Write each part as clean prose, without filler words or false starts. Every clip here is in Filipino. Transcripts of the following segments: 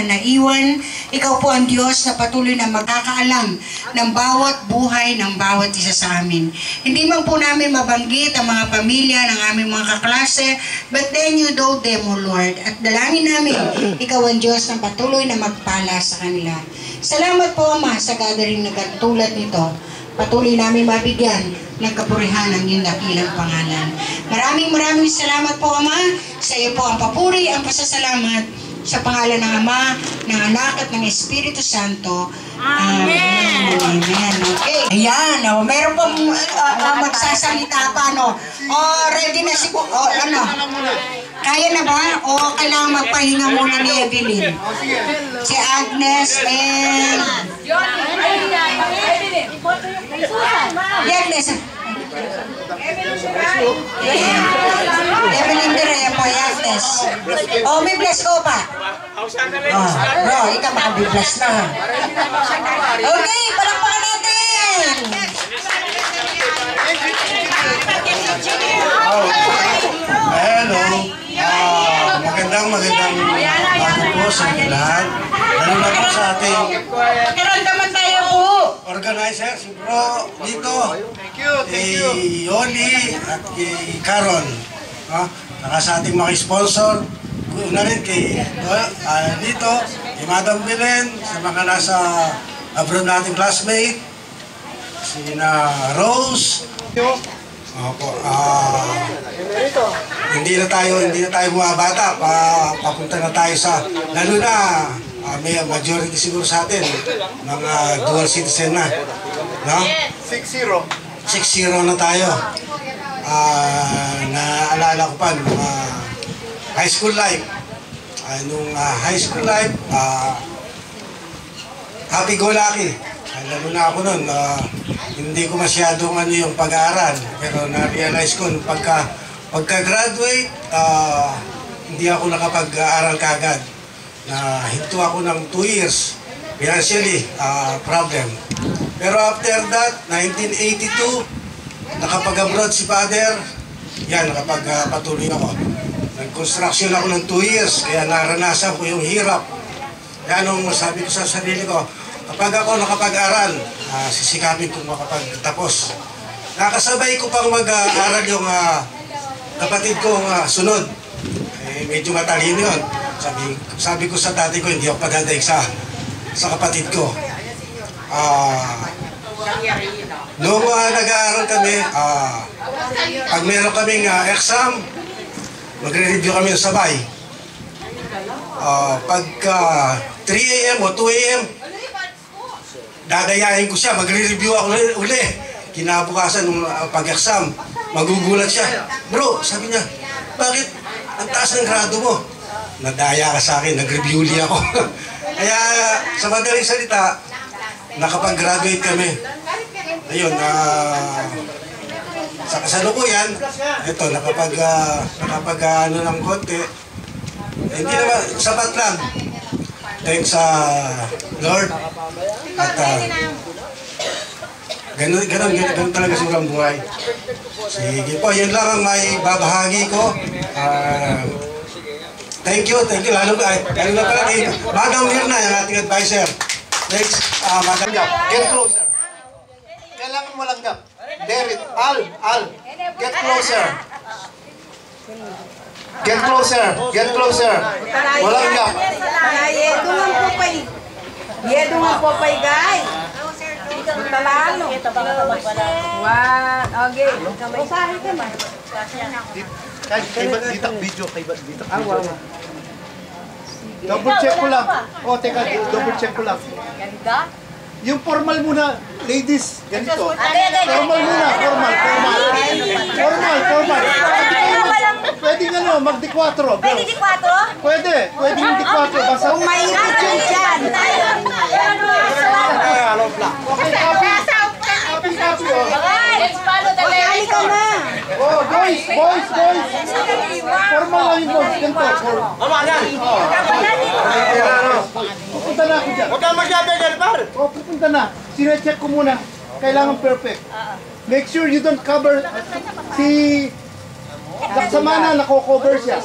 na naiwan. Ikaw po ang Diyos na patuloy na magkakaalam ng bawat buhay ng bawat isa sa amin. Hindi man po namin mabanggit ang mga pamilya ng aming mga kaklase, but then you know them, O Lord. At dalangin namin, ikaw ang Diyos na patuloy na magpala sa kanila. Salamat po, Ama, sa gathering na katulad nito. Patuloy namin mabigyan ng kapurihan ng iyong dakilang pangalan. Maraming salamat po, Ama. Sa iyo po ang papuri, ang pasasalamat sa pangalan ng Ama, ng Anak at ng Espiritu Santo. Amen. Amen. Okay. Ayan. Meron pong magsasalita pa. Ready na si... Kaya na ba? O kailangan magpahinga muna ni Evelyn? Si Agnes and... Agnes. Evelyn Direa po, Agnes. O, may bless ko pa. Bro, ikaw makabi-bless na. Okay, palakpakan natin. Hello. Magandang bago po sa lahat. Lalo na po sa ating Pakiramdaman tayo po. organizer, si Bro dito. Kay Yoli at kay Caron. Saka sa ating mga sponsor. Una rin kay dito, kay Madam Belen, sa mga nasa abroad nating classmate. Si Rose. Opo, hindi na tayo bumabata, papunta na tayo sa, lalo na, may majority siguro sa atin, mga dual citizen na, no? 6-0 na tayo. Naalala ko pa, nung high school life, happy-go-lucky. Lalo na ako nun, hindi ko masyadong yung pag-aaral. Pero na-realize ko, pagka-graduate, hindi ako nakapag-aaral kagad. Hinto ako ng 2 years, financially, problem. Pero after that, 1982, nakapag-abroad si Father, nakapag-patuloy ako. Nag-construction ako ng 2 years, kaya naranasan ko yung hirap. Kaya nung sabi ko sa sarili ko, kapag ako nakapag-aral, sisikapin kong makapagtapos. Nakasabay ko pang mag-aaral yung kapatid kong sunod. Medyo matalino yun. Sabi ko sa tatay ko, hindi ako paghandaig sa kapatid ko. Noong nag-aaral kami, pag meron kaming exam, magre-review kami ng sabay. Pagka 3 a.m. o 2 a.m., dadayahin ko siya, magre-review ako uli. Kinabukasan ng pag-exam, magugulat siya. Bro, sabi niya, bakit ang taas ng grado mo? Nadaya ka sa akin, nag-review li ako. Kaya sa madaling salita, nakapag-graduate kami. Ayun, sa kasalukuyan, ito, nakapag ng konti. Hindi naman, sapat lang. Thanks sa Lord. At ganun talaga siguro ang buhay. Sige po, yan lang ang may babahagi ko. Thank you. Lalo na pala kay Madam Mirna, yung ating advisor. Next, Madam Gap. Get closer. Kailangan mo lang Gap. Derek, Al. Get closer. Get closer. Walang Gap. Yedo nga po pa guys. Talalo. Wow, okay. Usahin ka man. Kay ditak video, kay ditak video. Double check ko lang. Teka, double check ko lang. Ganda? Yung formal muna, ladies, ganito. Formal muna, formal. Pwede mag-D4. Pwede D4? Pwede yung D4. Basta kung may ipon dyan. Okay, copy. Let's follow the lyrics. Ikaw na. Boys. Formal lang yung boys. Ganito. Pupunta na ako dyan. Huwag kang magsabi dyan, par! Pupunta na. Sine-check ko muna. Kailangan perfect. Make sure you don't cover si Laksamana, nako-cover siya.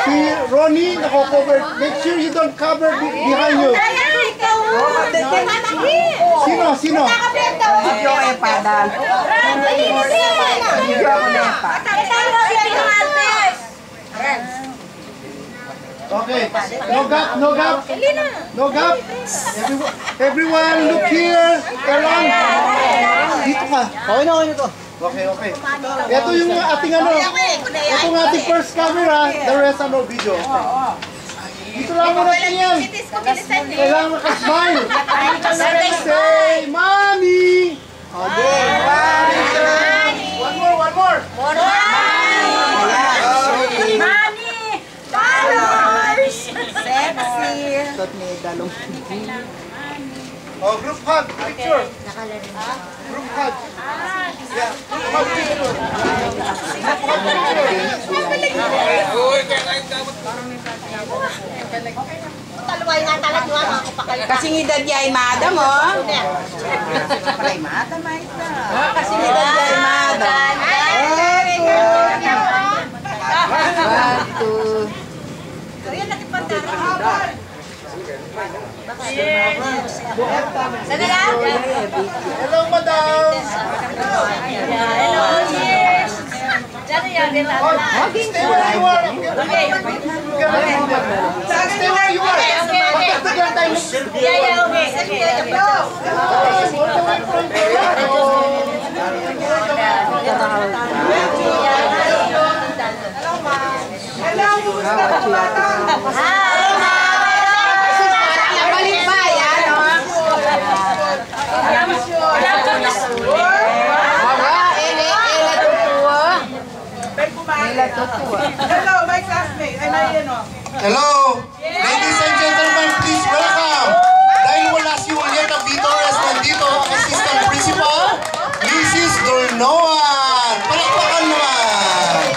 Si Ronnie, nako-cover. Make sure you don't cover behind you. Sino? Video kayo padal. Video ako na pa. Okay. No gap. Everyone, look here. Karon. Dito ka. Okay na to. Okay. Ito yung ating ano. Ito yung ating first camera. The rest ano video. Dito lang mo natin yan. Kailangan maka-smile. Say, Mommy! Okay. One more. Oh, group hug, picture. Group hug. Yeah, group hug picture. Kasing edad niya ay madam, oh. Kasing edad niya ay madam. Hello, madam. Stay where you are. Stay where you are. Hello, my classmate. Ay, Mariano. Hello. Ladies and gentlemen, please welcome. Dahil wala si Julieta Vitores, nandito ang assistant principal, Mrs. Dornoan. Palakpakan naman.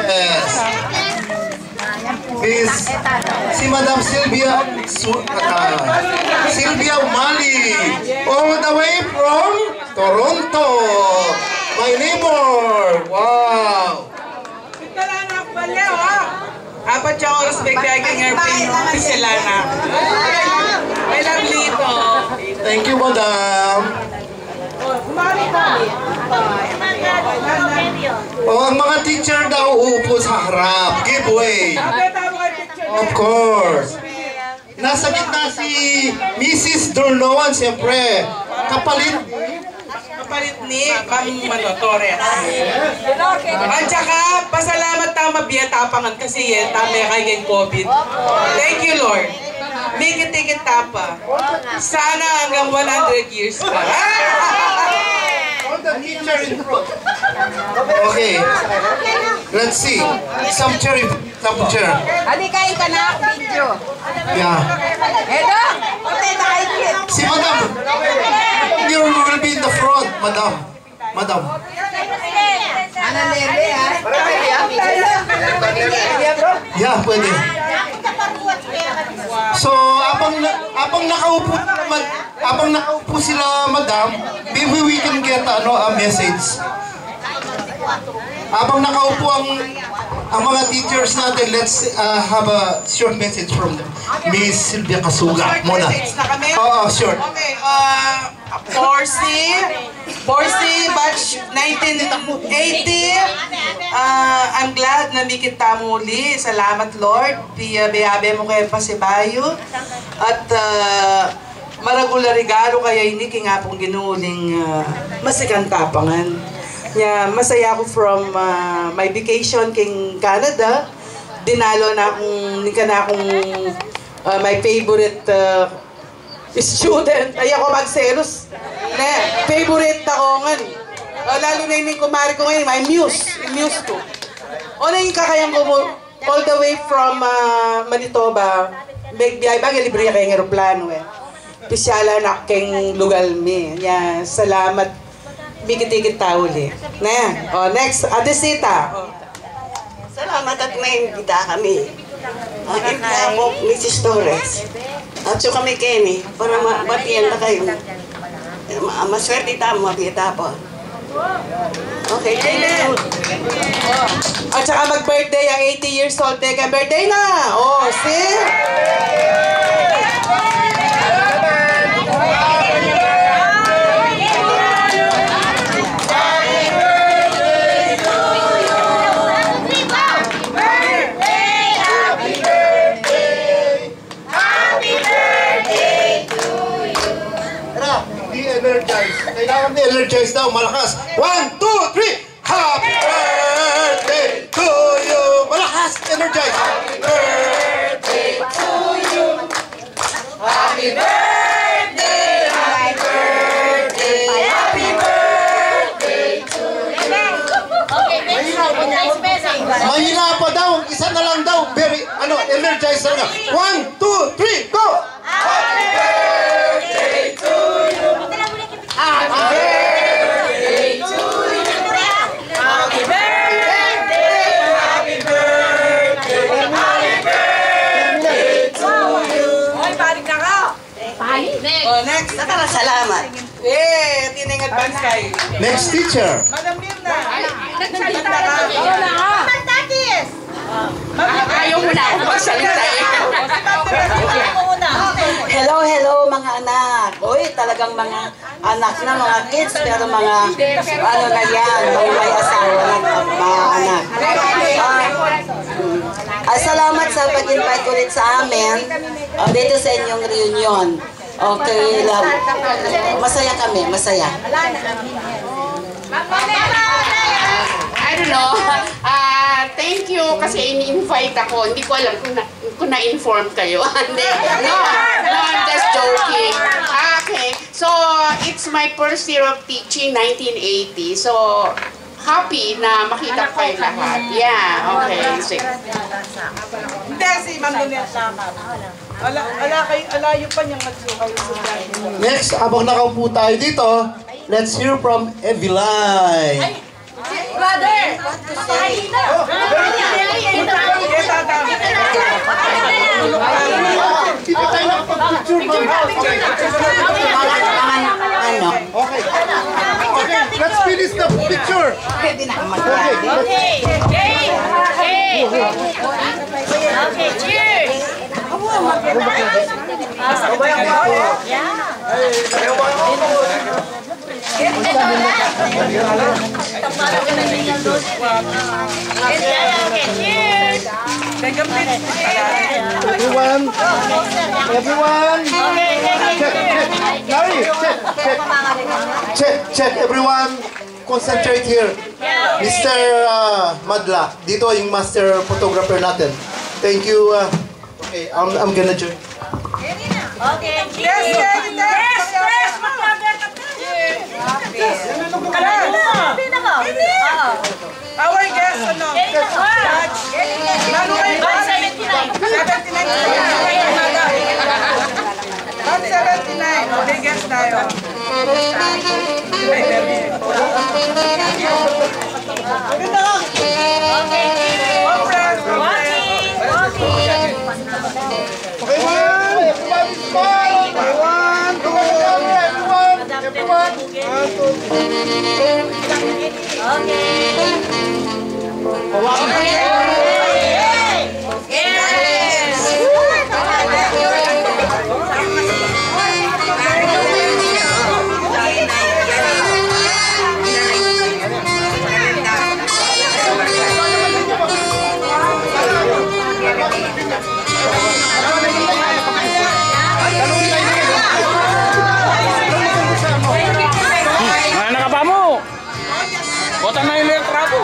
Yes. Miss, si Madam Sylvia Umali, all the way from Toronto. My neighbor. Wow. Anak baliw, ha? Apat siya oras bigay kang airplane si Selana. I love Lito. Thank you, Madam. Kumari ka. Ang mga teacher daw uupo sa harap. Give way. Nakita mo kay picture. Of course. Nasa gitna si Mrs. Dornoan, siyempre. Kapalit. Kapalit ni Ma'am Torres. At saka, pasalamat na mabiyatapangan kasi yan, tamay kay COVID. Thank you, Lord. Make it tapa. Sana hanggang 100 years pa. All the teacher in front. Okay. Let's see. Some chair. Adi kain ka na video. Yeah. Edo, okay na kayo. Si Madam. You will be in the front, Madam. Ano lebe, ha? Yeah, pwede. So, abang nakaupo sila, Madam, maybe we can get a message. Habang nakaupo ang mga teachers natin, let's have a short message from them. Miss Sylvia Kasuga muna. Message na kami? Oo, short. Okay, Borsi, batch 1980. I'm glad na may kita muli. Salamat, Lord. Biyabe mo kayo pa si Bayo. At maragula regalo kaya ini nga pong ginuling masikan tapangan. Yeah, masaya ako from my vacation king Canada. Dinalo na akong my favorite student. Ay ako magselos. Favorite ako nga. Lalo na yung kumari ko ngayon, my muse ko. O na yung kakayang ko all the way from Manitoba. Biyay ba, libre kayong aeroplano eh. Pisyala na kayong lugal mi. Yeah, salamat. Bigit-igit tao ulit. Na yan. O, next. Adesita. Salamat at may imbita kami. Ang imbita mo, Mrs. Torres. At so kami, Kenny, para mabatiyan na kayo. Maswerte tayo, mabita po. Okay, thank you. At saka mag-birthday ang 80 years old. Teka, birthday na! Oh, see? Energize. Kailangan ni-energize daw, malakas. 1, 2, 3. Happy birthday to you. Malakas, energize. Happy birthday to you. Happy birthday! Happy birthday! Happy birthday to you! Okay, next message. Mahina pa daw, isa na lang daw. Very, energize na nga. 1, 2, 3, go! Happy birthday to you! Happy birthday to you! Happy birthday! Happy birthday! Happy birthday to you! Hoy, paring na ka! Next! Oh, next. Salamat. Eh, tineng advance kayo. Next teacher. Madam Mirna. Nagsalita ka! Magtatis! Ayaw mo na ako magsalita eh. Hello mga anak. Uy, talagang mga anak na, mga kids, pero mga ano na yan, may asawa na mga anak. Salamat sa pag-invite ulit sa amin dito sa inyong reunion. Okay, love. Masaya kami, masaya. I don't know. Thank you kasi in-invite ako. Hindi ko alam kung na-inform kayo. Hindi. No, I'm just joking. Okay. So, it's my first year of teaching, 1980. So, happy na makita ko kayo lahat. Yeah, okay. Sige. Hindi, si Ma'am Lunel Lakap. Alayo pa niyang magsukay sa Next, habang nakaupo tayo dito, let's hear from Evelyn. Brother! Mahina! Dito tayo nakapag-picture, Ano? Okay. Okay, let's finish the picture. Pwede na naman Okay, Okay, cheers! Everyone, check, everyone, concentrate here. Mr. Madla, dito yung master photographer natin. Thank you. Okay, I'm gonna join. Okay, cheers! Yes, yes! Our guest, ano? Lalo kayo ba? 79. Okay, guest tayo. Maganda ka! Okay, everyone smile. Everyone, everyone. Nakapa mo! Bota na yung letra ko!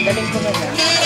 Galing ko na yan.